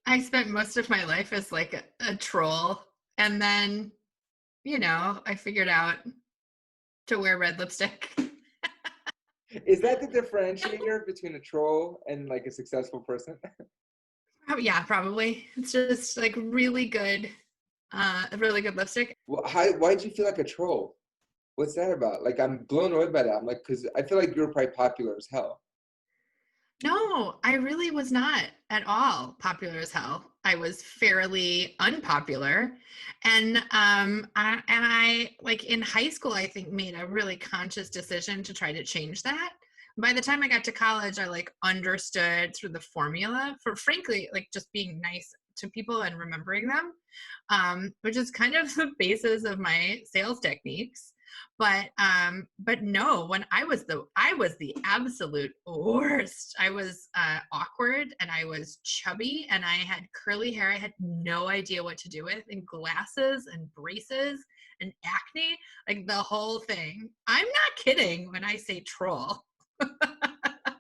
I spent most of my life as like a troll. And then, I figured out to wear red lipstick. Is that the differentiator between a troll and like a successful person? Oh, yeah, probably. It's just like really good lipstick. Well, why'd you feel like a troll? What's that about? Like, I'm blown away by that. I'm like, because I feel like you're probably popular as hell. No, I really was not at all popular as hell. I was fairly unpopular. And I like in high school, I think made a really conscious decision to try to change that. By the time I got to college, I like understood through the formula for frankly, like just being nice to people and remembering them, which is kind of the basis of my sales techniques. But no, when I was the absolute worst. I was awkward and I was chubby and I had curly hair I had no idea what to do with, and glasses and braces and acne, like the whole thing. I'm not kidding when I say troll.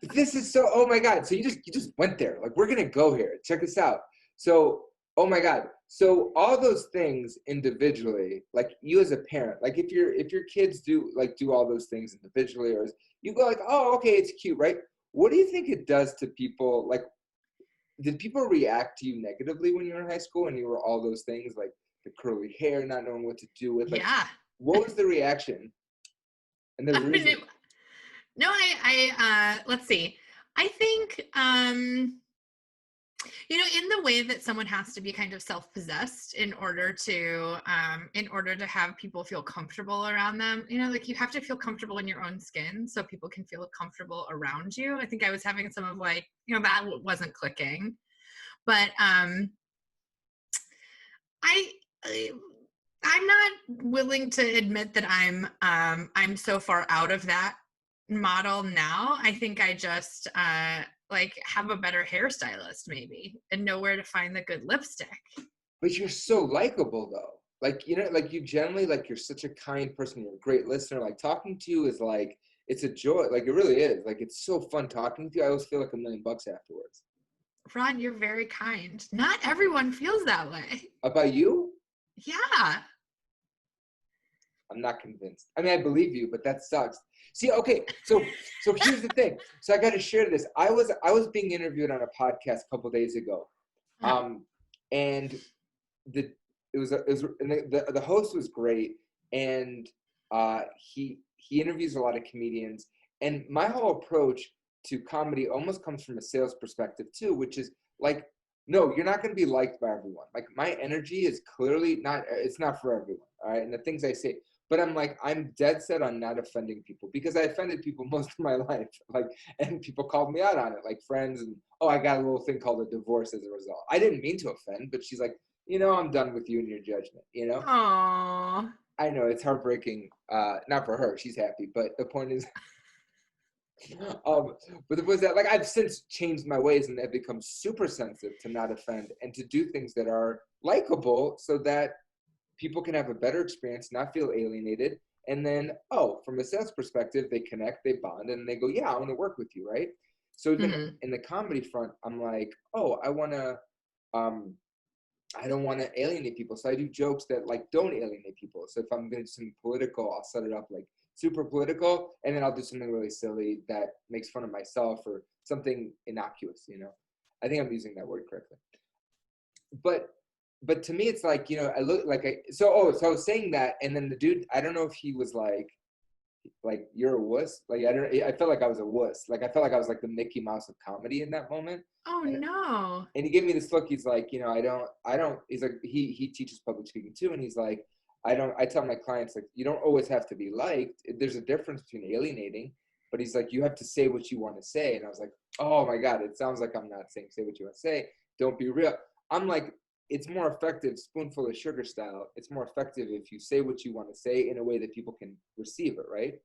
This is so, oh my God. So you just went there. Like, we're gonna go here. Check this out. So, oh my God. So all those things individually, like you as a parent, like if your kids do all those things individually, or you go like, oh, okay, it's cute, right? What do you think it does to people? Like, did people react to you negatively when you were in high school and you were all those things, like the curly hair, not knowing what to do with? Like, Yeah. what was the reaction and the I mean, reason? no, let's see. I think in the way that someone has to be kind of self-possessed in order to have people feel comfortable around them, like you have to feel comfortable in your own skin so people can feel comfortable around you. I think I was having some of like, that wasn't clicking. But I, I I'm not willing to admit that I'm so far out of that model now. I think I just like have a better hairstylist maybe and know where to find the good lipstick. But you're so likable though. Like, like you generally, like, you're such a kind person. You're a great listener. Like, talking to you is like, it's a joy. Like, it really is. Like, it's so fun talking to you. I always feel like $1,000,000 afterwards. Ron, you're very kind. Not everyone feels that way. About you? Yeah. I'm not convinced. I mean, I believe you, but that sucks. See, okay, so here's the thing. So I got to share this. I was being interviewed on a podcast a couple days ago, and the and the host was great, and he interviews a lot of comedians, and my whole approach to comedy almost comes from a sales perspective too, which is like, no, you're not going to be liked by everyone. Like, my energy is clearly not, it's not for everyone, all right? And the things I say, but I'm like, I'm dead set on not offending people, because I offended people most of my life, like, and people called me out on it, like friends, and oh, I got a little thing called a divorce as a result. I didn't mean to offend, but she's like, I'm done with you and your judgment. Aww. I know it's heartbreaking, not for her, she's happy, but the point is, um, but it was that, like, I've since changed my ways and have become super sensitive to not offend and to do things that are likable so that people can have a better experience, not feel alienated. And then, oh, from a sales perspective, they connect, they bond, and they go, yeah, I want to work with you, right? So then in the comedy front, I'm like, oh, um, I don't want to alienate people. So I do jokes that like don't alienate people. So if I'm going to do something political, I'll set it up like super political, and then I'll do something really silly that makes fun of myself or something innocuous. I think I'm using that word correctly. But to me, it's like, I look like so I was saying that, and then the dude, I don't know if he was like you're a wuss. Like, I felt like I was a wuss. Like, I felt like I was like the Mickey Mouse of comedy in that moment. Oh And no. and he gave me this look. He's like, I don't. He's like, he teaches public speaking too, and he's like, I tell my clients, like, you don't always have to be liked. There's a difference between alienating, but he's like, you have to say what you want to say. And I was like, oh my God, it sounds like I'm not saying say what you want to say. Don't be real. I'm like, it's more effective, spoonful of sugar style. It's more effective if you say what you want to say in a way that people can receive it, right?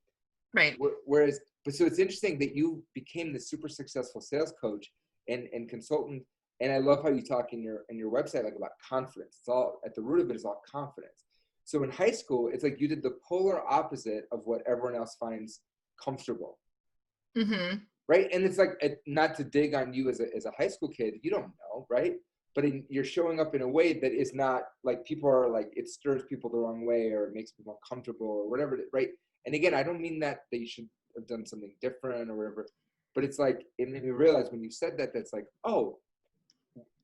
Right. Whereas, but so it's interesting that you became this super successful sales coach and consultant. And I love how you talk in your website, like, about confidence. It's all at the root of it is all confidence. So in high school, it's like you did the polar opposite of what everyone else finds comfortable. Right. And it's like, not to dig on you as a high school kid, you don't know, right? but you're showing up in a way that is not like people are like, it stirs people the wrong way or it makes people uncomfortable or whatever, right? And again, I don't mean that you should have done something different or whatever, but it's like, it made me realize when you said that, that's like, oh,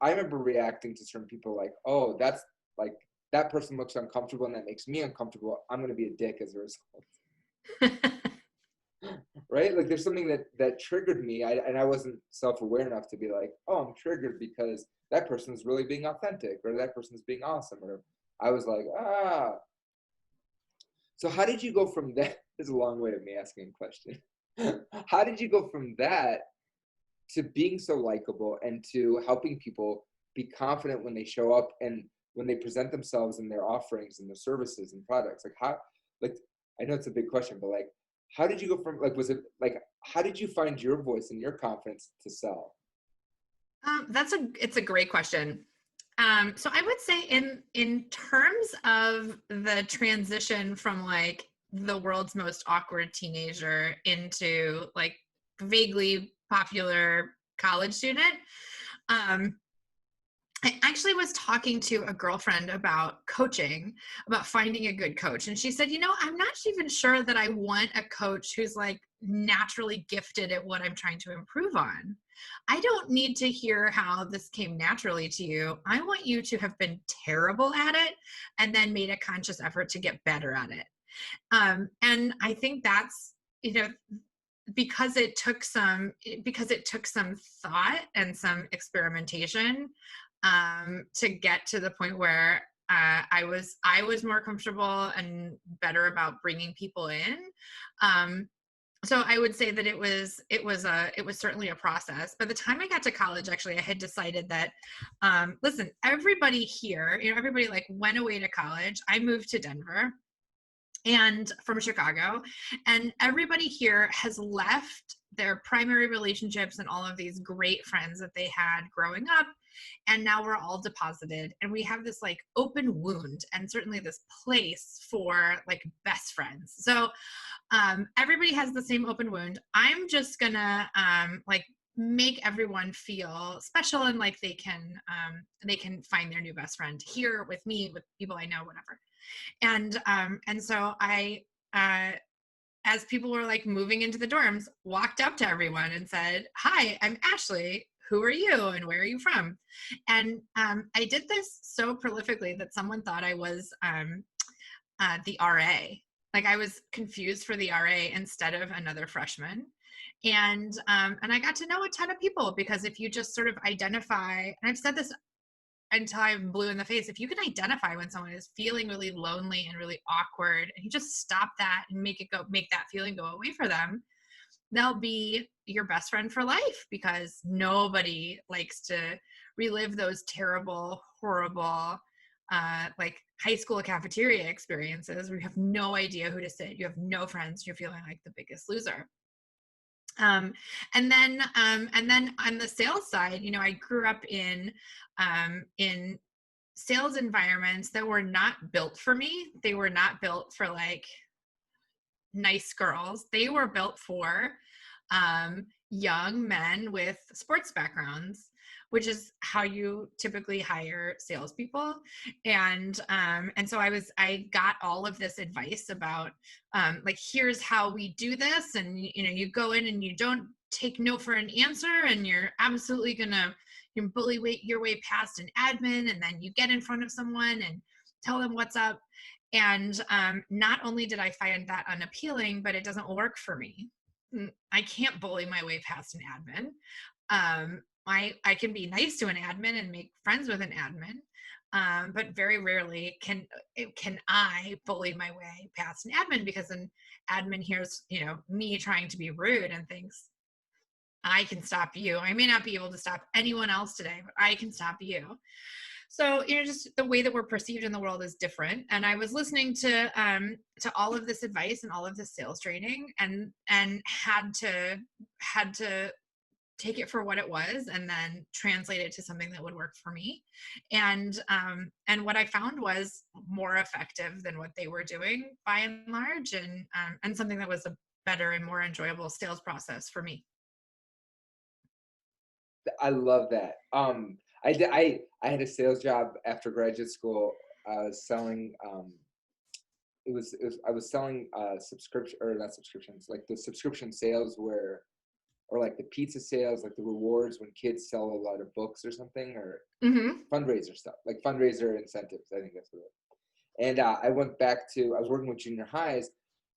I remember reacting to certain people like, oh, that's like, that person looks uncomfortable and that makes me uncomfortable. I'm going to be a dick as a result. Right? Like there's something that triggered me, and I wasn't self-aware enough to be like, oh, I'm triggered because that person's really being authentic or that person's being awesome. Or I was like, ah. So how did you go from that? This is a long way of me asking a question. How did you go from that to being so likable and to helping people be confident when they show up and when they present themselves and their offerings and their services and products? Like how, like, I know it's a big question, but like, how did you go from like, was it like, how did you find your voice and your confidence to sell? It's a great question. So I would say in terms of the transition from like the world's most awkward teenager into like vaguely popular college student, um, I actually was talking to a girlfriend about coaching, about finding a good coach. And she said, I'm not even sure that I want a coach who's like naturally gifted at what I'm trying to improve on. I don't need to hear how this came naturally to you. I want you to have been terrible at it and then made a conscious effort to get better at it. And I think that's, because it took some thought and some experimentation to get to the point where I was more comfortable and better about bringing people in. So I would say that it was certainly a process. By the time I got to college, actually, I had decided that, listen, everybody here, everybody like went away to college. I moved to Denver and from Chicago, and everybody here has left their primary relationships and all of these great friends that they had growing up, and now we're all deposited and we have this like open wound and certainly this place for like best friends. So everybody has the same open wound. I'm just gonna like make everyone feel special and like they can find their new best friend here with me, with people I know, whatever. And so I, as people were like moving into the dorms, walked up to everyone and said, "Hi, I'm Ashley. Who are you and where are you from?" And I did this so prolifically that someone thought I was the RA. Like I was confused for the RA instead of another freshman. And I got to know a ton of people, because if you just sort of identify, and I've said this until I'm blue in the face, if you can identify when someone is feeling really lonely and really awkward, and you just stop that and make that feeling go away for them, they'll be your best friend for life, because nobody likes to relive those terrible, horrible, like high school cafeteria experiences where you have no idea who to sit, you have no friends, you're feeling like the biggest loser. And then on the sales side, I grew up in sales environments that were not built for me. They were not built for like nice girls. They were built for young men with sports backgrounds, which is how you typically hire salespeople. And so I got all of this advice about like, here's how we do this, and you go in and you don't take no for an answer, and you're absolutely gonna bully your way past an admin, and then you get in front of someone and tell them what's up. And not only did I find that unappealing, but it doesn't work for me. I can't bully my way past an admin. I can be nice to an admin and make friends with an admin, but very rarely can I bully my way past an admin, because an admin hears me trying to be rude and thinks, I can stop you. I may not be able to stop anyone else today, but I can stop you. So, just the way that we're perceived in the world is different. And I was listening to all of this advice and all of this sales training, and had to take it for what it was and then translate it to something that would work for me. And what I found was more effective than what they were doing by and large, and something that was a better and more enjoyable sales process for me. I love that. I had a sales job after graduate school. I was selling I was selling subscription, or not subscriptions, like the subscription sales where, or like the pizza sales, like the rewards when kids sell a lot of books or something, or Mm-hmm. fundraiser stuff, like fundraiser incentives. I think that's what it is. And I went back to, I was working with junior highs,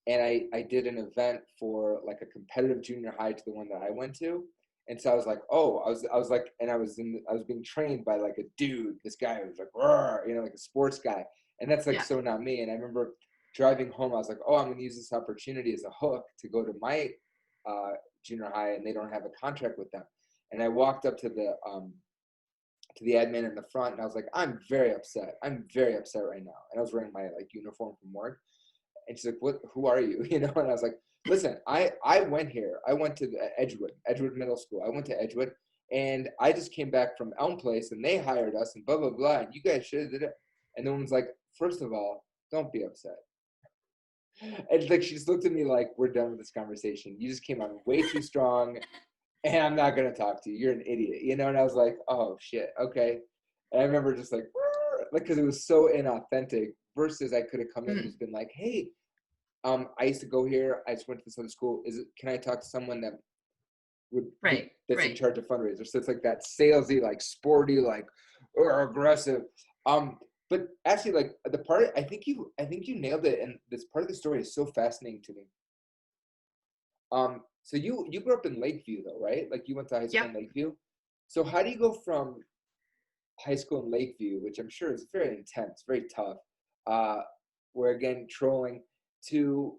and I did an event for like a competitive junior high to the one that I went to. And so I was like, oh, I was like, and I was being trained by like a dude, this guy who was like, "Roar," you know, like a sports guy. And that's like Yeah. so not me. And I remember driving home, I was like, oh, I'm going to use this opportunity as a hook to go to my uh, junior high, and they don't have a contract with them. And I walked up to the admin in the front, and I was like, I'm very upset. I'm very upset right now. And I was wearing my like uniform from work. And she's like, what, who are you? You know? And I was like, listen, I went here. I went to Edgewood Middle School. I went to Edgewood, and I just came back from Elm Place, and they hired us, and blah, blah, blah. And you guys should have did it. And the woman's like, first of all, don't be upset. And like, she just looked at me like, we're done with this conversation. You just came on way too strong, and I'm not going to talk to you. You're an idiot, you know? And I was like, oh shit. Okay. And I remember just like, cause it was so inauthentic, versus I could have come in and Mm-hmm. just been like, hey, I used to go here. I just went to this other school. Can I talk to someone that Right. that's in Right. charge of fundraisers? So it's like that salesy, like sporty, like, or aggressive. Um, but actually, like the part, I think you nailed it. And this part of the story is so fascinating to me. So you grew up in Lakeview though, right? Like you went to high school Yep. in Lakeview. So how do you go from high school in Lakeview, which I'm sure is very intense, very tough, uh, where again trolling, to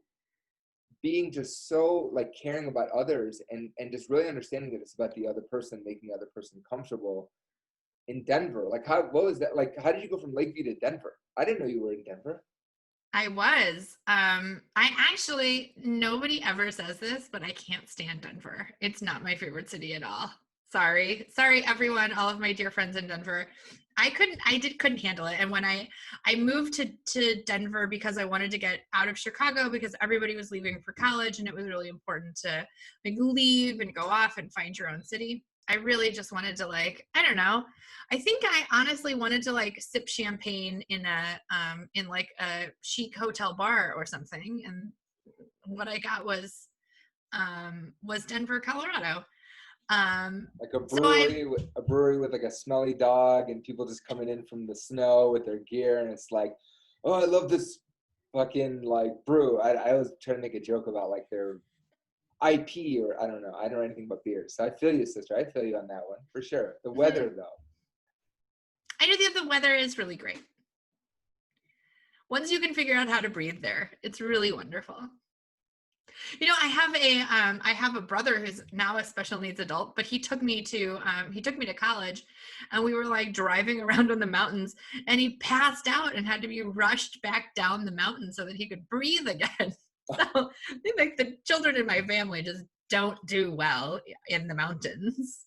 being just so like caring about others, and just really understanding that it's about the other person, making the other person comfortable in Denver? Like what was that like? How did you go from Lakeview to Denver? I didn't know you were in Denver. I was. I actually, nobody ever says this, but I can't stand Denver. It's not my favorite city at all. Sorry. Sorry, everyone, all of my dear friends in Denver. Couldn't handle it. And when I moved to Denver because I wanted to get out of Chicago because everybody was leaving for college and it was really important to like leave and go off and find your own city. I really just wanted to like, I don't know. I think I honestly wanted to like sip champagne in like a chic hotel bar or something, and what I got was Denver, Colorado. Like a So I brewery with like a smelly dog, and people just coming in from the snow with their gear, and it's like, oh, I love this fucking like brew. I was trying to make a joke about like their IP, or I don't know. I don't know anything about beer. So I feel you, sister. I feel you on that one for sure. The mhm. weather though. I know the weather is really great. Once you can figure out how to breathe there, it's really wonderful. You know, I have a brother who's now a special needs adult, but he took me to college, and we were like driving around on the mountains, and he passed out and had to be rushed back down the mountain so that he could breathe again. So I think like the children in my family just don't do well in the mountains.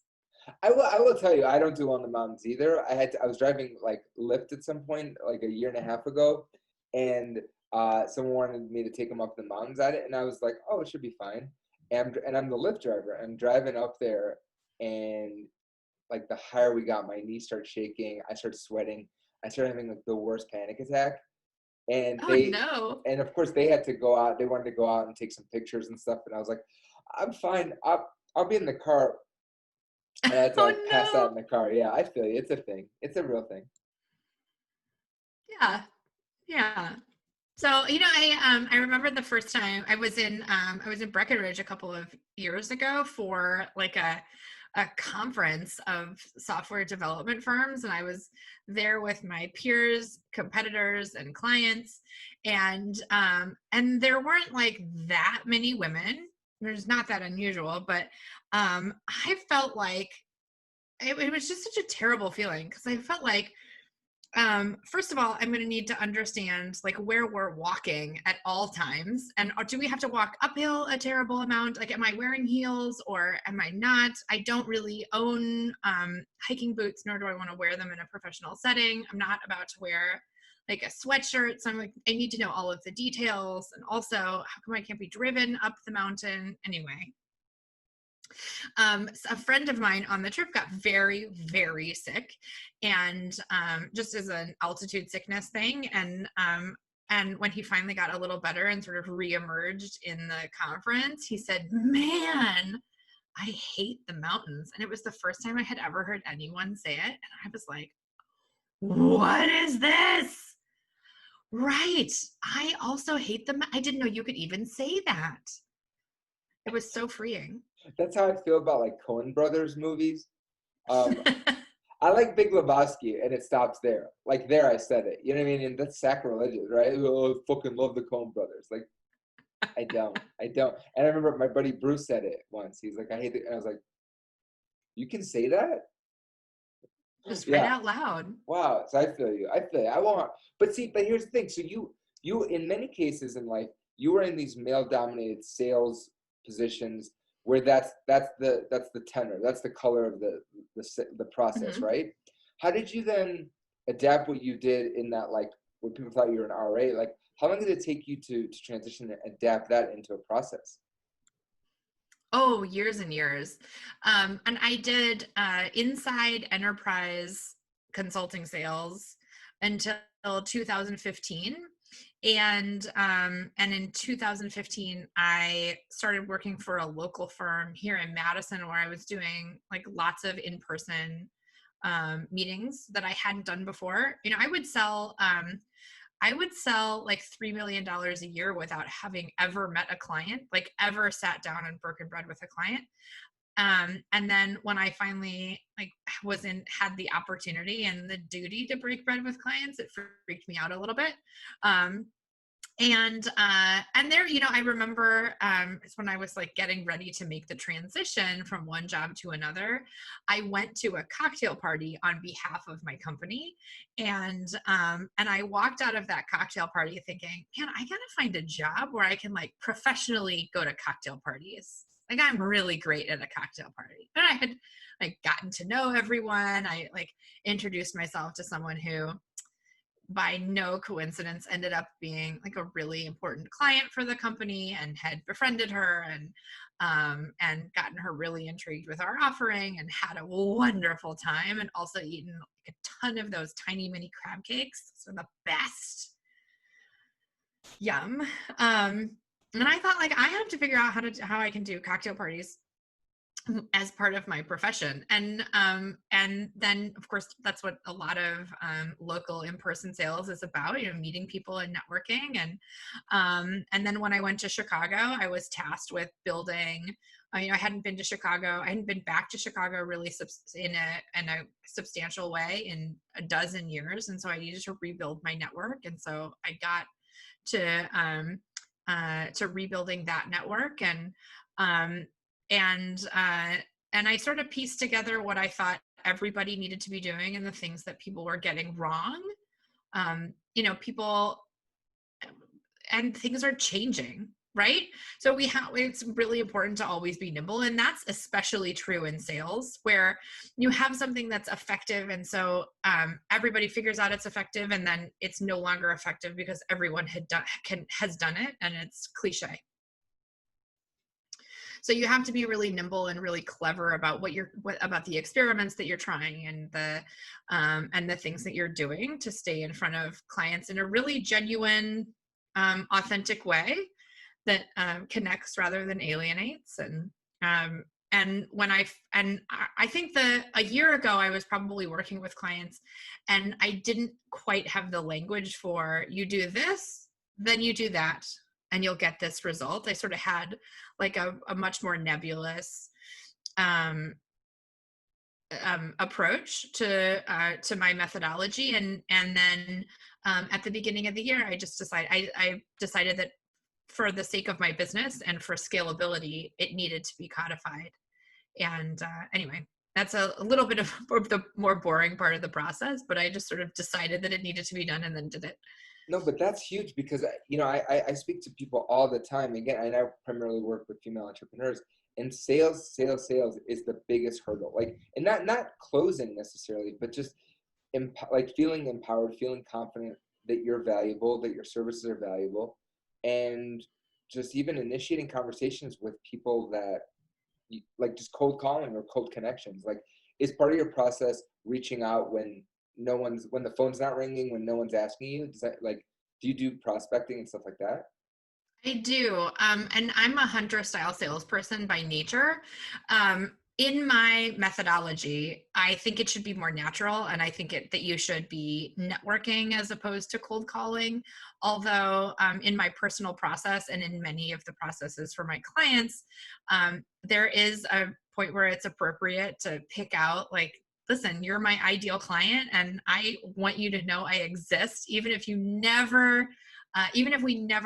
I will tell you, I don't do on the mountains either. I was driving like Lyft at some point like a year and a half ago, and someone wanted me to take them up the mountains at it, and I was like, oh, it should be fine. And I'm the Lyft driver. I'm driving up there, and like the higher we got, my knees start shaking. I start sweating. I started having like the worst panic attack. And Oh no. and of course they had to go out. They wanted to go out and take some pictures and stuff. And I was like, I'm fine. I'll be in the car. And I had to Oh like pass out no. in the car. Yeah, I feel you. It's a thing. It's a real thing. Yeah. Yeah. So, you know, I remember the first time I was in Breckenridge a couple of years ago for like a conference of software development firms, and I was there with my peers, competitors, and clients, and there weren't like that many women. There's not that unusual, but I felt like it was just such a terrible feeling because I felt like first of all, I'm going to need to understand like where we're walking at all times, and do we have to walk uphill a terrible amount? Like, am I wearing heels or am I not? I don't really own hiking boots, nor do I want to wear them in a professional setting. I'm not about to wear like a sweatshirt, so I'm like, I need to know all of the details, and also how come I can't be driven up the mountain anyway? A friend of mine on the trip got very, very sick, and just as an altitude sickness thing. And when he finally got a little better and sort of reemerged in the conference, he said, "Man, I hate the mountains." And it was the first time I had ever heard anyone say it. And I was like, what is this? Right. I also hate them. I didn't know you could even say that. It was so freeing. That's how I feel about like Coen Brothers movies. Um, I like Big Lebowski, and it stops there. Like there, I said it. You know what I mean? And that's sacrilegious, right? Oh, I fucking love the Coen Brothers. Like I don't. And I remember my buddy Bruce said it once. He's like, I hate it. And I was like, you can say that? Just right Yeah. out loud. Wow. So I feel you. I won't. But see, but here's the thing. So you in many cases in life, you were in these male-dominated sales positions where that's the tenor. That's the color of the process, Mm-hmm. right? How did you then adapt what you did in that, like, when people thought you were an RA? Like, how long did it take you to transition and adapt that into a process? Oh, years and years. And I did inside enterprise consulting sales until 2015. And in 2015, I started working for a local firm here in Madison where I was doing like lots of in-person meetings that I hadn't done before. You know, I would sell like $3 million a year without having ever met a client, like ever sat down and broken bread with a client. And then when I finally like had the opportunity and the duty to break bread with clients, it freaked me out a little bit. And there, you know, I remember it's when I was like getting ready to make the transition from one job to another. I went to a cocktail party on behalf of my company, and I walked out of that cocktail party thinking, man, I gotta find a job where I can like professionally go to cocktail parties. Like I'm really great at a cocktail party. And I had like gotten to know everyone. I like introduced myself to someone who by no coincidence ended up being like a really important client for the company and had befriended her and gotten her really intrigued with our offering and had a wonderful time and also eaten like a ton of those tiny mini crab cakes. Those are the best. Yum. And I thought like I have to figure out how I can do cocktail parties as part of my profession. And then of course that's what a lot of local in-person sales is about, you know, meeting people and networking. And then when I went to Chicago, I was tasked with building, you know, I hadn't been to Chicago, I hadn't been back to Chicago really in a substantial way in a dozen years, and so I needed to rebuild my network. And so I got to rebuilding that network, um, and I sort of pieced together what I thought everybody needed to be doing and the things that people were getting wrong. You know, people and things are changing, right? So it's really important to always be nimble, and that's especially true in sales where you have something that's effective, and so everybody figures out it's effective, and then it's no longer effective because everyone has done it, and it's cliche. So you have to be really nimble and really clever about about the experiments that you're trying and the things that you're doing to stay in front of clients in a really genuine, authentic way that connects rather than alienates. And I think a year ago I was probably working with clients and I didn't quite have the language for you do this, then you do that, and you'll get this result. I sort of had like a much more nebulous approach to my methodology, and then at the beginning of the year, I decided that for the sake of my business and for scalability, it needed to be codified. And anyway, that's a little bit of the more boring part of the process, but I just sort of decided that it needed to be done and then did it. No, but that's huge because, you know, I speak to people all the time. Again, I primarily work with female entrepreneurs, and sales is the biggest hurdle. Like, and not closing necessarily, but just like feeling empowered, feeling confident that you're valuable, that your services are valuable, and just even initiating conversations with people that like just cold calling or cold connections? Like, is part of your process reaching out when the phone's not ringing, when no one's asking you? Does that, like, do you do prospecting and stuff like that? I do. And I'm a hunter style salesperson by nature. In my methodology, I think it should be more natural, and I think that you should be networking as opposed to cold calling. Although, in my personal process and in many of the processes for my clients, there is a point where it's appropriate to pick out, like, listen, you're my ideal client, and I want you to know I exist, even if we never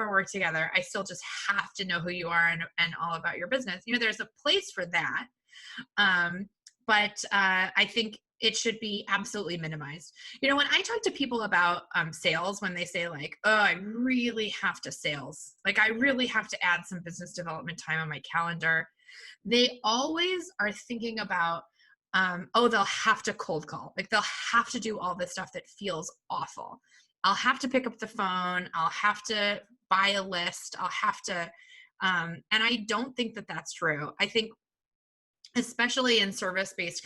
work together, I still just have to know who you are and all about your business. There's a place for that. But I think it should be absolutely minimized. When I talk to people about sales, when they say like, oh, I really have to sales, like I really have to add some business development time on my calendar, they always are thinking about, oh, they'll have to cold call. Like they'll have to do all this stuff that feels awful. I'll have to pick up the phone. I'll have to buy a list. I'll have to, and I don't think that that's true. I think especially in service-based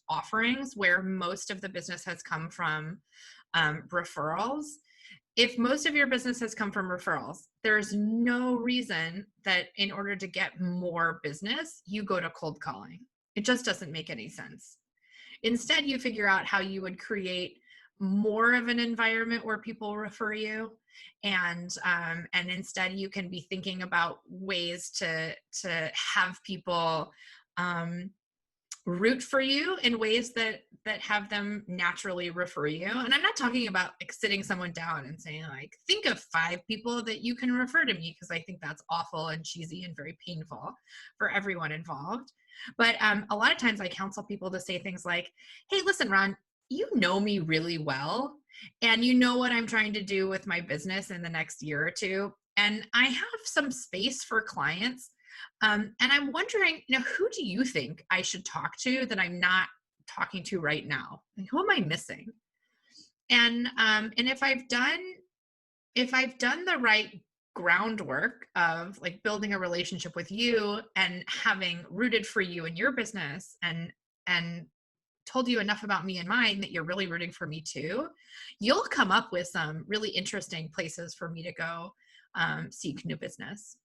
offerings where most of the business has come from referrals. If most of your business has come from referrals, there's no reason that in order to get more business, you go to cold calling. It just doesn't make any sense. Instead, you figure out how you would create more of an environment where people refer you, and instead you can be thinking about ways to have people root for you in ways that have them naturally refer you. And I'm not talking about like sitting someone down and saying like, think of 5 people that you can refer to me, because I think that's awful and cheesy and very painful for everyone involved. But a lot of times I counsel people to say things like, hey, listen, Ron, you know me really well, and you know what I'm trying to do with my business in the next year or two. And I have some space for clients. And I'm wondering, who do you think I should talk to that I'm not talking to right now? Like, who am I missing? And if I've done the right groundwork of like building a relationship with you and having rooted for you in your business and told you enough about me and mine that you're really rooting for me too, you'll come up with some really interesting places for me to go seek new business.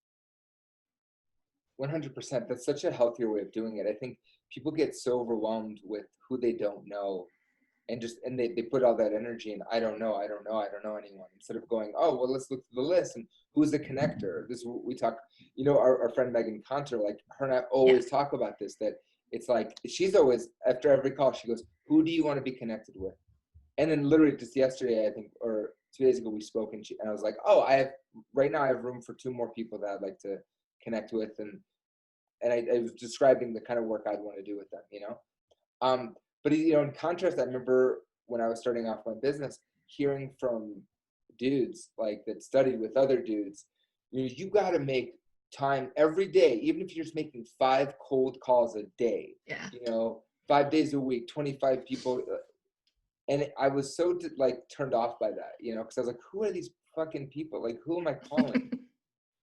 100%. That's such a healthier way of doing it. I think people get so overwhelmed with who they don't know, and they put all that energy in, I don't know anyone, instead of going, oh, well, let's look through the list and who's the connector. This is what we talk, our friend Megan Conter, like her and I always talk about this, that it's like, she's always, after every call, she goes, who do you want to be connected with? And then literally just yesterday, I think, or 2 days ago, we spoke, and I was like, oh, right now I have room for 2 more people that I'd like to connect with. And I was describing the kind of work I'd want to do with them, But in contrast, I remember when I was starting off my business, hearing from dudes like that studied with other dudes, you got to make time every day, even if you're just making 5 cold calls a day. Yeah. 5 days a week, 25 people, and I was so turned off by that, because I was like, who are these fucking people? Like, who am I calling?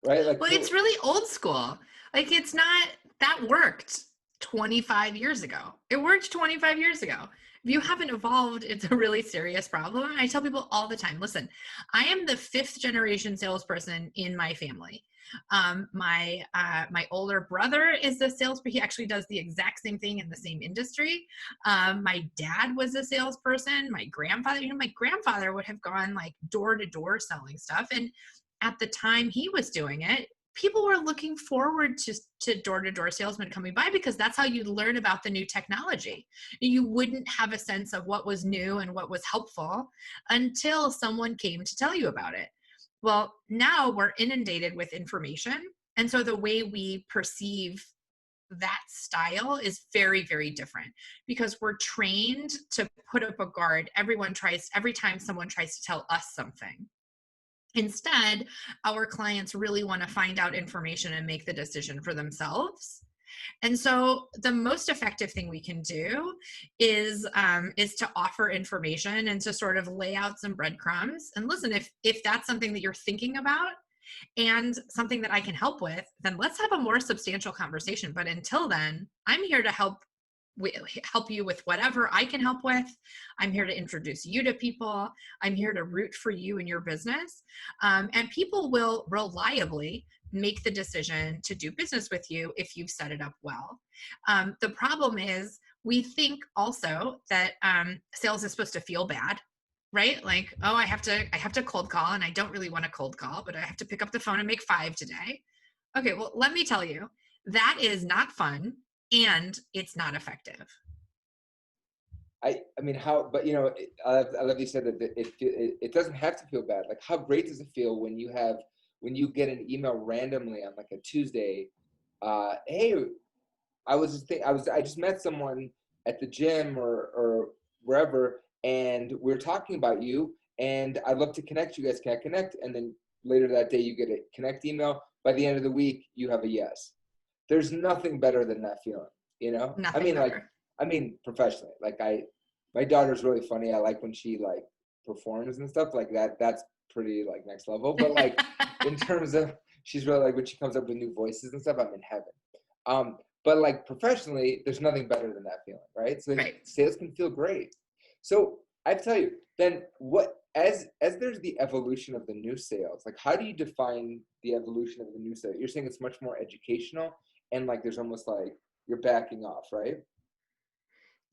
Right? Like, well, it's really old school. Like, it's not, that worked 25 years ago. It worked 25 years ago. If you haven't evolved, it's a really serious problem. And I tell people all the time, listen, I am the 5th generation salesperson in my family. My older brother is a salesperson. He actually does the exact same thing in the same industry. My dad was a salesperson. My grandfather would have gone like door to door selling stuff. And at the time he was doing it, people were looking forward to door-to-door salesmen coming by, because that's how you'd learn about the new technology. You wouldn't have a sense of what was new and what was helpful until someone came to tell you about it. Well, now we're inundated with information. And so the way we perceive that style is very, very different, because we're trained to put up a guard. Every time someone tries to tell us something. Instead, our clients really want to find out information and make the decision for themselves. And so the most effective thing we can do is to offer information and to sort of lay out some breadcrumbs. And listen, if that's something that you're thinking about, and something that I can help with, then let's have a more substantial conversation. But until then, I'm here to help you with whatever I can help with. I'm here to introduce you to people. I'm here to root for you in your business. And people will reliably make the decision to do business with you if you've set it up well. The problem is we think also that sales is supposed to feel bad, right? Like, oh, I have to cold call, and I don't really want to cold call, but I have to pick up the phone and make 5 today. Okay, well, let me tell you, that is not fun and it's not effective. I mean, how, but you know, I love you said that it doesn't have to feel bad. Like, how great does it feel when you get an email randomly on like a Tuesday, hey, I just met someone at the gym or wherever, and we're talking about you, and I'd love to connect. You guys can't connect, and then later that day you get a connect email. By the end of the week, you have a yes. There's nothing better than that feeling, you know? Nothing better. I mean, professionally, like my daughter's really funny. I like when she like performs and stuff like that. That's pretty like next level. But like in terms of, she's really like when she comes up with new voices and stuff, I'm in heaven. But like professionally, there's nothing better than that feeling, right? So Right. sales can feel great. So I tell you, then what as there's the evolution of the new sales, like how do you define the evolution of the new sale? You're saying it's much more educational and like there's almost like you're backing off, right?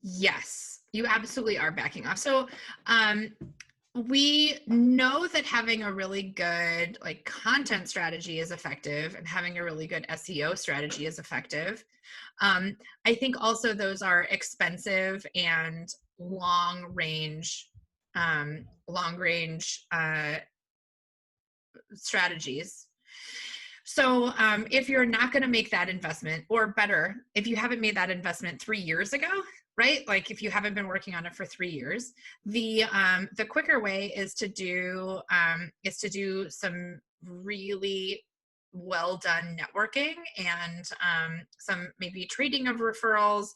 Yes, you absolutely are backing off. So, we know that having a really good like content strategy is effective and having a really good SEO strategy is effective. I think also those are expensive and long range strategies. So if you're not going to make that investment, or better, if you haven't made that investment 3 years ago, right? Like if you haven't been working on it for 3 years, the quicker way is to do some really well done networking and some maybe trading of referrals.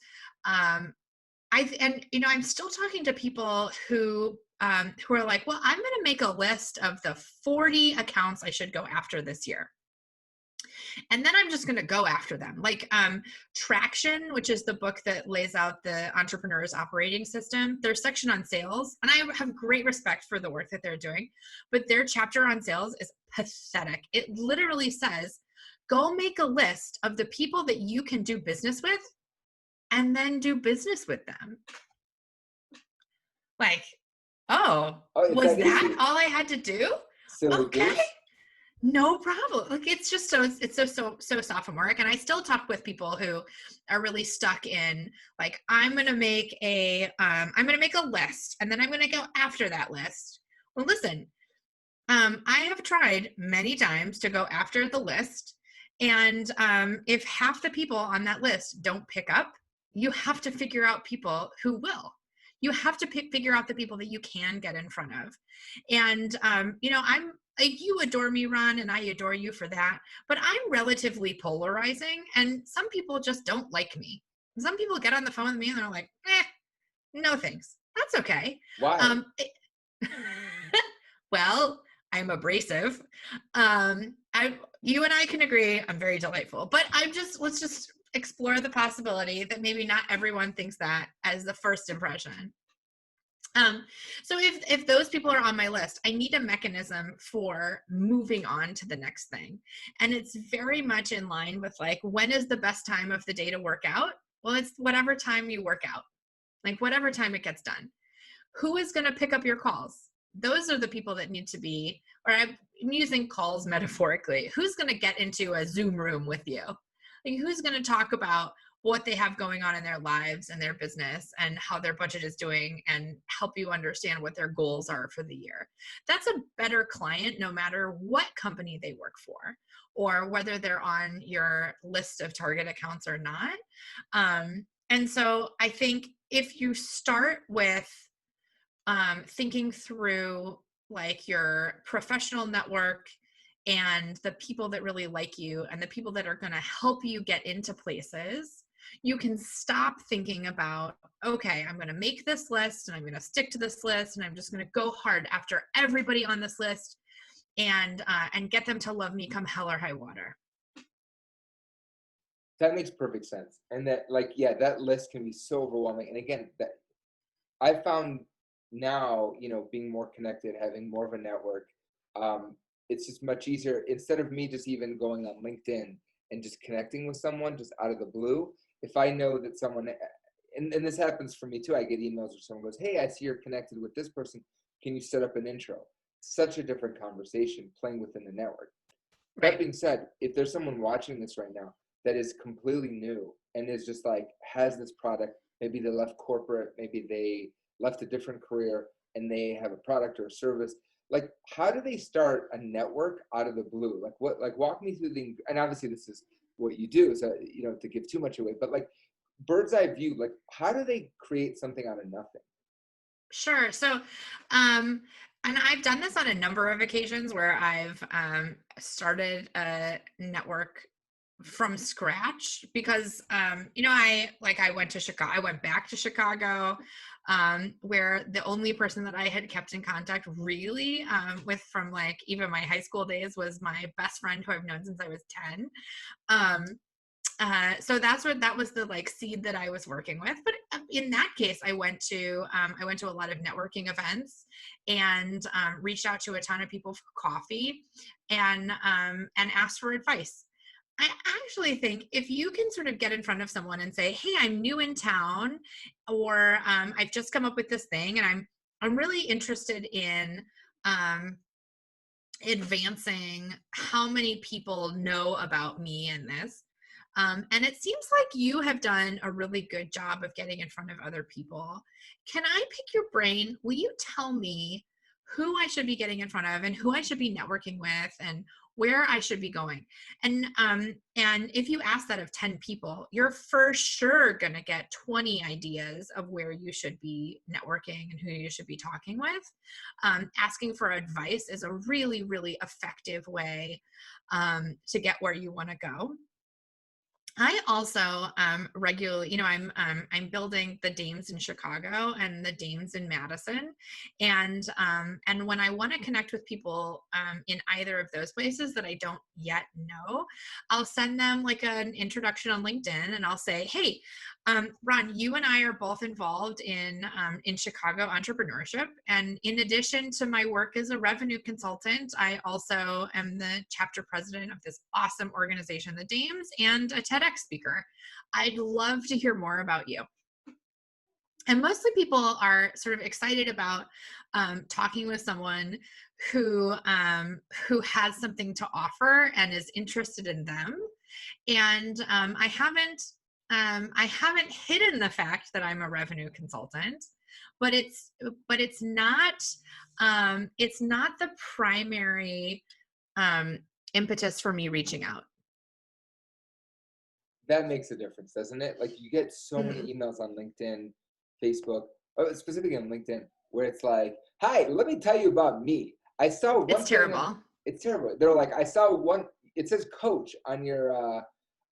And you know, I'm still talking to people who are like, well, I'm going to make a list of the 40 accounts I should go after this year, and then I'm just going to go after them. Like Traction, which is the book that lays out the entrepreneur's operating system, their section on sales, and I have great respect for the work that they're doing, but their chapter on sales is pathetic. It literally says, go make a list of the people that you can do business with and then do business with them. Like, oh, Oh, it's was that that easy. all I had to do? Silly Okay. goose. No problem. Like it's just so sophomoric. And I still talk with people who are really stuck in like, I'm gonna make a list and then I'm gonna go after that list. Well, listen, I have tried many times to go after the list. And if half the people on that list don't pick up, you have to figure out people who will. You have to figure out the people that you can get in front of. And, you know, you adore me, Ron, and I adore you for that. But I'm relatively polarizing, and some people just don't like me. Some people get on the phone with me and they're like, no thanks. That's okay. Why? Um, well, I'm abrasive. You and I can agree I'm very delightful, but let's just explore the possibility that maybe not everyone thinks that as the first impression. So if those people are on my list, I need a mechanism for moving on to the next thing. And it's very much in line with like, when is the best time of the day to work out? Well, it's whatever time you work out, like whatever time it gets done. Who is going to pick up your calls? Those are the people that need to be, or I'm using calls metaphorically. Who's going to get into a Zoom room with you? Like, who's going to talk about what they have going on in their lives and their business and how their budget is doing and help you understand what their goals are for the year? That's a better client no matter what company they work for or whether they're on your list of target accounts or not. And so I think if you start with thinking through like your professional network and the people that really like you and the people that are going to help you get into places, you can stop thinking about, okay, I'm going to make this list and I'm going to stick to this list and I'm just going to go hard after everybody on this list. and get them to love me come hell or high water. That makes perfect sense. And that, like, yeah, that list can be so overwhelming. And again, that I found now, being more connected, having more of a network, it's just much easier. Instead of me just even going on LinkedIn and just connecting with someone just out of the blue, if I know that someone, and this happens for me too, I get emails where someone goes, hey, I see you're connected with this person. Can you set up an intro? Such a different conversation playing within the network. Right. That being said, if there's someone watching this right now that is completely new and is just like, has this product, maybe they left corporate, maybe they left a different career and they have a product or a service, like, how do they start a network out of the blue? Like walk me through and obviously this is what you do, so, to give too much away, but like bird's eye view, like how do they create something out of nothing? Sure. So, and I've done this on a number of occasions where I've started a network from scratch because, I went to Chicago, I went back to Chicago, where the only person that I had kept in contact really with from like even my high school days was my best friend who I've known since I was 10. Um, so that was the like seed that I was working with. But in that case, I went to a lot of networking events and reached out to a ton of people for coffee and asked for advice. I actually think if you can sort of get in front of someone and say, "Hey, I'm new in town," or "I've just come up with this thing, and I'm really interested in um, advancing how many people know about me in this." And it seems like you have done a really good job of getting in front of other people. Can I pick your brain? Will you tell me who I should be getting in front of and who I should be networking with and where I should be going? And if you ask that of 10 people, you're for sure going to get 20 ideas of where you should be networking and who you should be talking with. Asking for advice is a really, really effective way to get where you want to go. I also regularly, I'm building the Dames in Chicago and the Dames in Madison, and when I want to connect with people in either of those places that I don't yet know, I'll send them like an introduction on LinkedIn, and I'll say, hey, Ron, you and I are both involved in Chicago entrepreneurship, and in addition to my work as a revenue consultant, I also am the chapter president of this awesome organization, the Dames, and a TEDx speaker. I'd love to hear more about you. And mostly people are sort of excited about talking with someone who has something to offer and is interested in them. And I haven't hidden the fact that I'm a revenue consultant, but it's not the primary impetus for me reaching out. That makes a difference, doesn't it? Like you get so many Mhm. emails on LinkedIn, Facebook, specifically on LinkedIn, where it's like, "Hi, let me tell you about me. I saw It's one thing." terrible. It's terrible. They're like, "I saw one." It says "coach" on your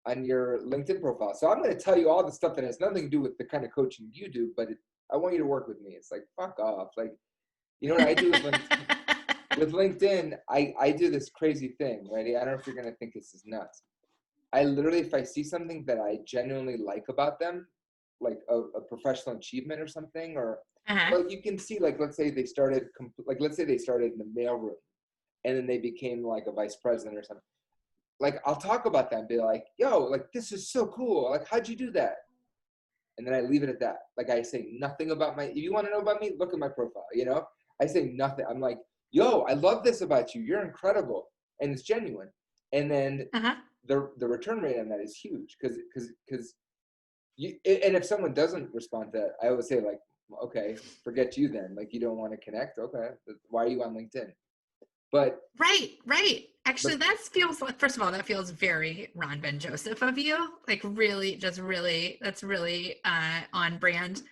LinkedIn profile, so I'm going to tell you all the stuff that has nothing to do with the kind of coaching you do, but I want you to work with me. It's like, fuck off. Like, you know what I do with LinkedIn? With LinkedIn, I do this crazy thing, right? I don't know if you're going to think this is nuts. I literally, if I see something that I genuinely like about them, like a professional achievement or something, or Uh-huh. well, you can see, like, let's say they started, let's say they started in the mailroom and then they became like a vice president or something. Like, I'll talk about that and be like, yo, like, this is so cool. Like, how'd you do that? And then I leave it at that. Like, I say nothing about if you want to know about me, look at my profile, I say nothing. I'm like, yo, I love this about you. You're incredible. And it's genuine. And then Uh-huh. the return rate on that is huge because and if someone doesn't respond to that, I always say like, okay, forget you then. Like you don't want to connect. Okay, why are you on LinkedIn? But Right. Actually, but that feels like, first of all, that feels very Ron Ben Joseph of you. Like really, just really, that's really on brand.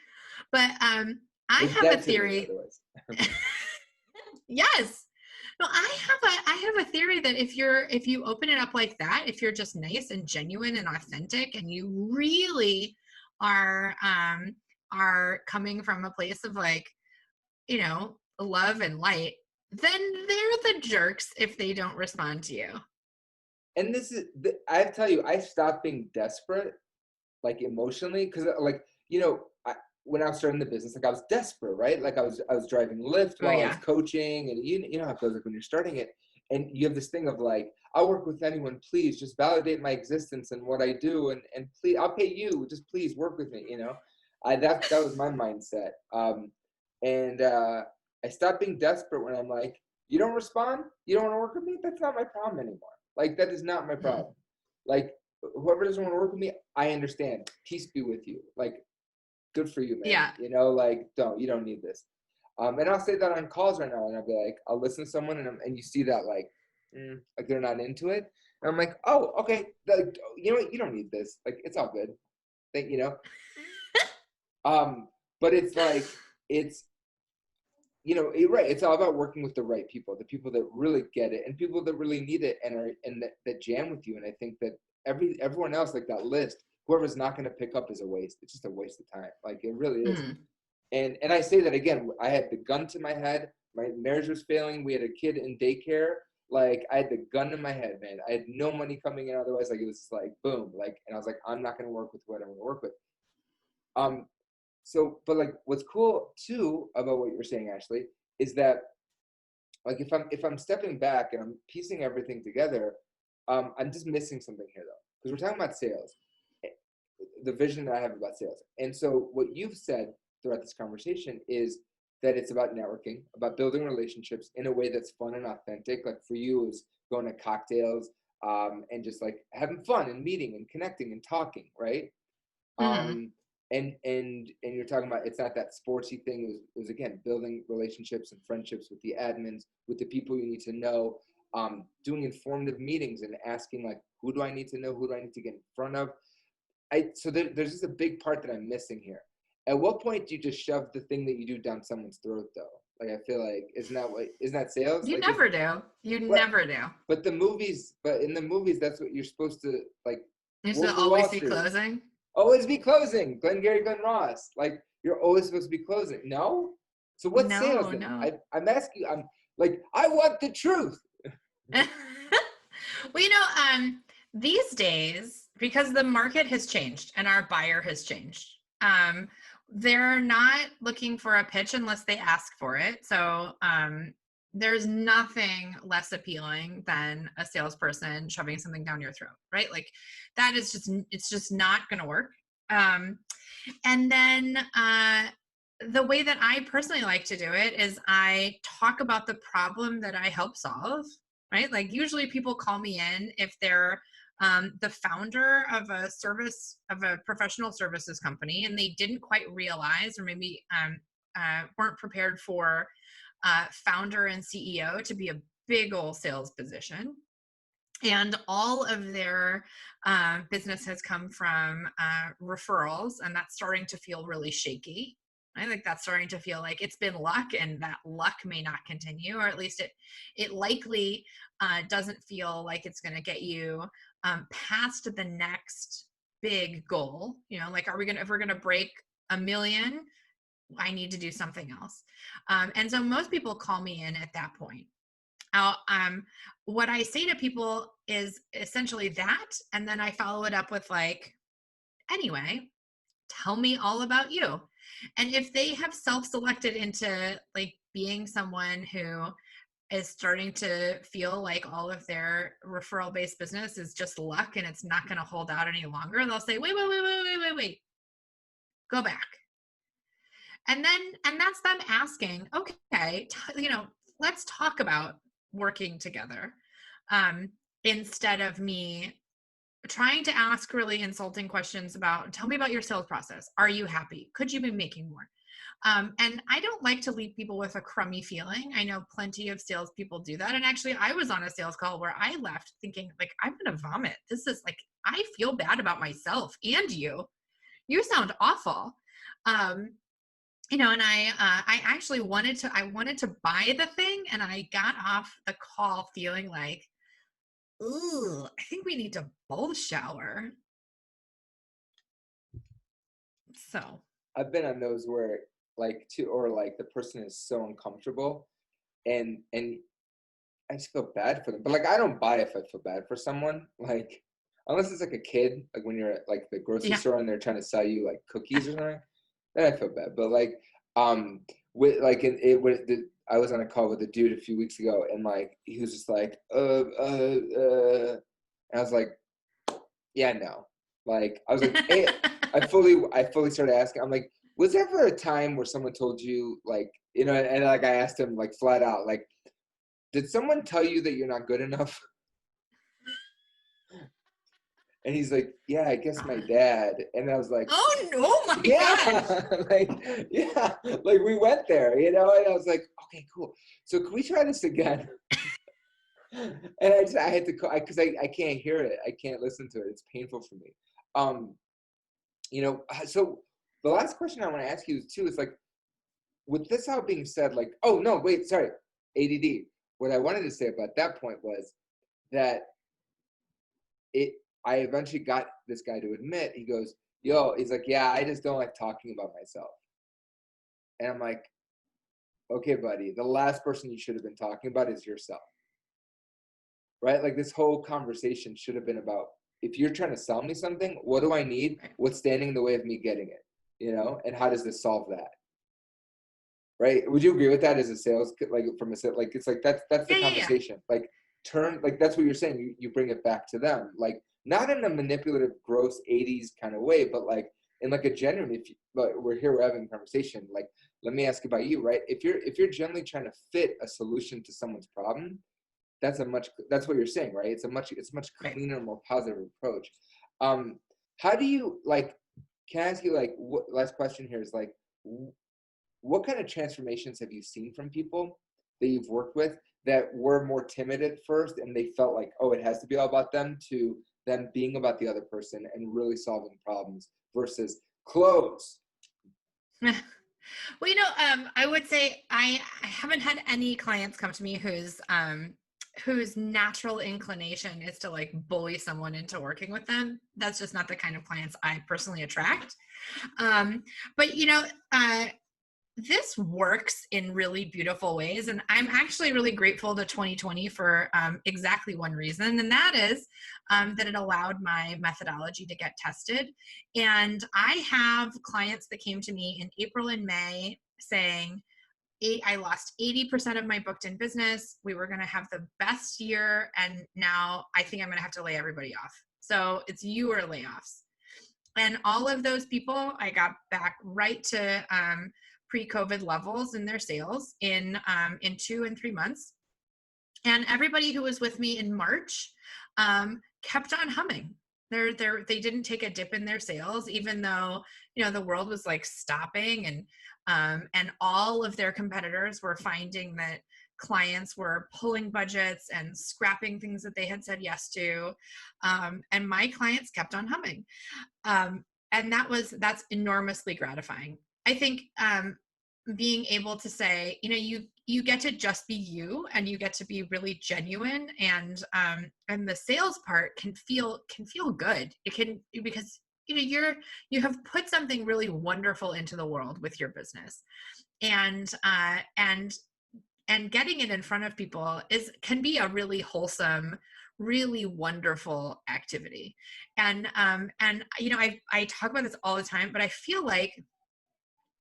But I you're have a dead to me theory. otherwise. Yes. No, I have a theory that if you open it up like that, if you're just nice and genuine and authentic, and you really are coming from a place of like, love and light, then they're the jerks if they don't respond to you. And this is, I tell you, I stopped being desperate, like emotionally, because like, when I was starting the business, like I was desperate, right? Like I was driving Lyft Oh while I was yeah. coaching, and you know how it goes like when you're starting it, and you have this thing of like, I'll work with anyone, please just validate my existence and what I do, and please, I'll pay you, just please work with me, that was my mindset. And I stopped being desperate when I'm like, you don't respond, you don't want to work with me, that's not my problem anymore. Like that is not my Mhm. problem. Like whoever doesn't want to work with me, I understand. Peace be with you. Like good for you, man. Yeah. Like you don't need this. And I'll say that on calls right now, and I'll be like, I'll listen to someone, and you see that like they're not into it, and I'm like, oh, okay, like, you know what, you don't need this. Like it's all good. Thank you know. But it's like it's you're right. It's all about working with the right people, the people that really get it, and people that really need it, and that jam with you. And I think that everyone else, like that list, whoever's not going to pick up is a waste. It's just a waste of time. Like it really is. Mhm. And I say that again. I had the gun to my head. My marriage was failing. We had a kid in daycare. Like I had the gun to my head, man. I had no money coming in otherwise. Like it was just like boom. Like, and I was like, I'm not going to work with what I'm going to work with. Um, so, but like, what's cool too about what you're saying, Ashley, is that like if I'm stepping back and I'm piecing everything together, I'm just missing something here though, because we're talking about sales, the vision that I have about sales. And so what you've said throughout this conversation is that it's about networking, about building relationships in a way that's fun and authentic. Like for you is going to cocktails, and just like having fun and meeting and connecting and talking, right? Mhm. Um, and you're talking about it's not that sportsy thing. It was again building relationships and friendships with the admins, with the people you need to know, doing informative meetings and asking like, who do I need to know? Who do I need to get in front of? There's just a big part that I'm missing here. At what point do you just shove the thing that you do down someone's throat though? Like I feel like isn't that sales? You Like is never do. You what? never do. But in the movies, that's what you're supposed to like. You should Wolf of always Wall be Street. closing. Always be closing. Glengarry Glen Ross. Like you're always supposed to be closing. No? So what's sales No, then? no. I'm asking you, I'm like, I want the truth. Well, these days, because the market has changed and our buyer has changed, they're not looking for a pitch unless they ask for it. So there's nothing less appealing than a salesperson shoving something down your throat, right? Like that is it's just not going to work. Um, and then the way that I personally like to do it is I talk about the problem that I help solve, right? Like usually people call me in if they're the founder of a professional services company, and they didn't quite realize, or maybe weren't prepared for founder and CEO to be a big old sales position. And all of their business has come from referrals, and that's starting to feel really shaky. I think that's starting to feel like it's been luck, and that luck may not continue, or at least it likely doesn't feel like it's going to get you past the next big goal. Like if we're gonna break 1 million, I need to do something else. And so most people call me in at that point. What I say to people is essentially that, and then I follow it up with like, anyway, tell me all about you. And if they have self-selected into like being someone who is starting to feel like all of their referral-based business is just luck and it's not going to hold out any longer, they'll say, wait, go back. And that's them asking, okay, let's talk about working together, um, instead of me trying to ask really insulting questions about, tell me about your sales process. Are you happy? Could you be making more? And I don't like to leave people with a crummy feeling. I know plenty of salespeople do that. And actually, I was on a sales call where I left thinking, like, I'm going to vomit. This is like, I feel bad about myself and you. You sound awful. Um, and I actually wanted to buy the thing, and I got off the call feeling like, ooh, I think we need to both shower. So I've been on those where like or like the person is so uncomfortable and I just feel bad for them. But like, I don't buy if I feel bad for someone. Like, unless it's like a kid, like when you're at like the grocery Yeah. store and they're trying to sell you like cookies or something, then I feel bad. But like, with like I was on a call with a dude a few weeks ago, and like he was just like, and I was like, yeah, no. Like, I was like, hey, I fully started asking. I'm like, was there ever a time where someone told you like, you know, and like I asked him like flat out, like, did someone tell you that you're not good enough? And he's like, yeah, I guess my dad. And I was like, Oh no, my gosh. yeah, like, yeah, like we went there, you know? And I was like, okay, cool. So can we try this again? And I had to call, because I can't hear it. I can't listen to it. It's painful for me. Um, you know, so the last question I want to ask you too is like, with this all being said, like, oh no, wait, sorry, ADD. What I wanted to say about that point was that I eventually got this guy to admit, he goes, yo, he's like, yeah, I just don't like talking about myself. And I'm like, okay, buddy, the last person you should have been talking about is yourself, right? Like this whole conversation should have been about, if you're trying to sell me something, what do I need? What's standing in the way of me getting it, you know? And how does this solve that? Right? Would you agree with that as a sales, like from a, like, it's like, that's the Yeah. conversation. Like like, that's what you're saying. You bring it back to them, like not in a manipulative, gross 80s kind of way, but like in like a genuine, if you, like, we're here, we're having a conversation. Like, let me ask about you, right? If you're generally trying to fit a solution to someone's problem, that's what you're saying, right? It's much Right. cleaner, more positive approach. Um, how do you like, can I ask you like, last question here is like, what kind of transformations have you seen from people that you've worked with that were more timid at first and they felt like, oh, it has to be all about them, to them being about the other person and really solving problems versus close? Well, I would say I haven't had any clients come to me whose natural inclination is to like bully someone into working with them. That's just not the kind of clients I personally attract. But this works in really beautiful ways, and I'm actually really grateful to 2020 for exactly one reason, and that is that it allowed my methodology to get tested. And I have clients that came to me in April and May saying, I lost 80% of my booked in business. We were going to have the best year, and now I think I'm going to have to lay everybody off. So it's you or layoffs. And all of those people, I got back right to pre-COVID levels in their sales in 2 and 3 months. And everybody who was with me in March kept on humming. They didn't take a dip in their sales, even though the world was like stopping, and all of their competitors were finding that clients were pulling budgets and scrapping things that they had said yes to, and my clients kept on humming. And that's enormously gratifying. I think being able to say, you get to just be you, and you get to be really genuine, and the sales part can feel good. It can, because you have put something really wonderful into the world with your business, and getting it in front of people can be a really wholesome, really wonderful activity. And I talk about this all the time, but I feel like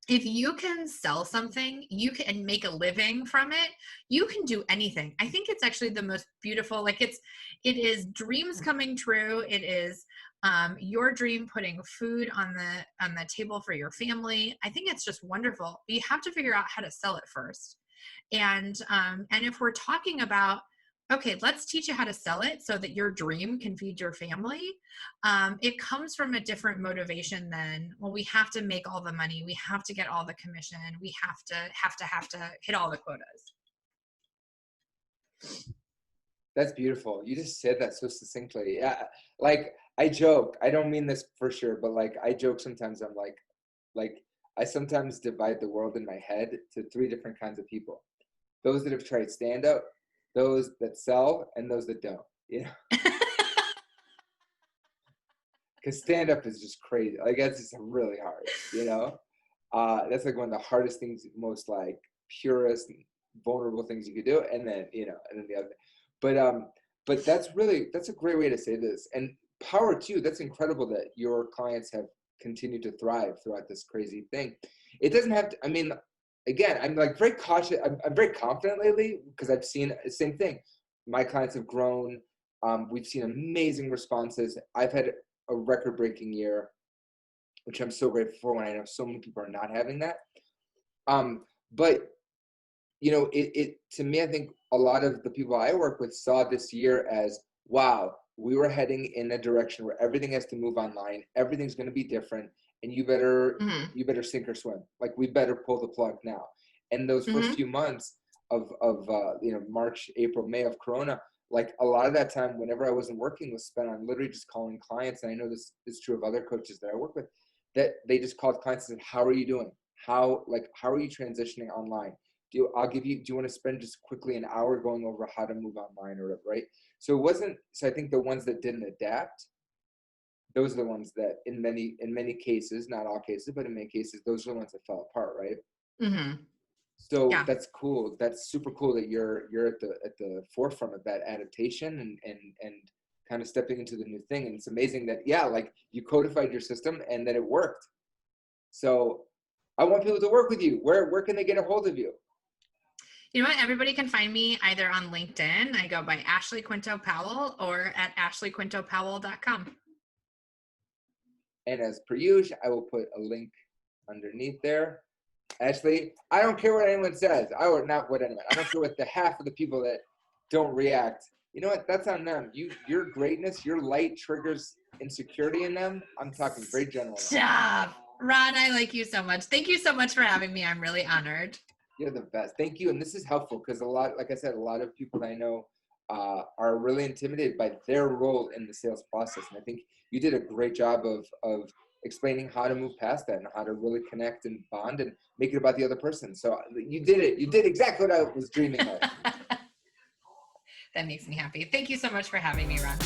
if you can sell something, you can make a living from it, you can do anything. I think it's actually the most beautiful, like it is dreams coming true. It is your dream putting food on the table for your family. I think it's just wonderful. But you have to figure out how to sell it first. And if we're talking about, okay, let's teach you how to sell it so that your dream can feed your family, it comes from a different motivation than, well, we have to make all the money, we have to get all the commission, we have to hit all the quotas. That's beautiful. You just said that so succinctly. Yeah, like I joke, I don't mean this for sure, but like I joke sometimes. I'm like I sometimes divide the world in my head to 3 different kinds of people: those that have tried stand up, those that sell, and those that don't. You know, because stand up is just crazy. Like that's just really hard. You know, that's like one of the hardest things, most like purest, vulnerable things you could do, and then and then the other. But that's a great way to say this, and power too. That's incredible that your clients have continued to thrive throughout this crazy thing. It doesn't have to. I mean, again, I'm like very cautious. I'm very confident lately because I've seen the same thing. My clients have grown. We've seen amazing responses. I've had a record-breaking year, which I'm so grateful for when I know so many people are not having that. But it to me, I think a lot of the people I work with saw this year as, wow, we were heading in a direction where everything has to move online. Everything's going to be different, and you better sink or swim. Like, we better pull the plug now. And those first few months of March, April, May of Corona, like a lot of that time, whenever I wasn't working, was spent on literally just calling clients. And I know this is true of other coaches that I work with, that they just called clients and said, "How are you doing? How are you transitioning online? Do you want to spend just quickly an hour going over how to move online or whatever," right? So I think the ones that didn't adapt, those are the ones that in many cases, not all cases, but in many cases, those are the ones that fell apart, right? Mm-hmm. So Yeah. that's cool. That's super cool that you're at the forefront of that adaptation and kind of stepping into the new thing. And it's amazing that, like, you codified your system and that it worked. So I want people to work with you. Where can they get a hold of you? You know what? Everybody can find me either on LinkedIn. I go by Ashley Quinto Powell, or at ashleyquintopowell.com. And as per usual, I will put a link underneath there. Ashley, I don't care what anyone says. I don't care what the half of the people that don't react. You know what? That's on them. Your greatness, your light triggers insecurity in them. I'm talking very general. Stop. Ron, I like you so much. Thank you so much for having me. I'm really honored. You're the best. Thank you. And this is helpful because like I said, a lot of people that I know are really intimidated by their role in the sales process. And I think you did a great job of explaining how to move past that and how to really connect and bond and make it about the other person. So you did it. You did exactly what I was dreaming of. That makes me happy. Thank you so much for having me, Ron.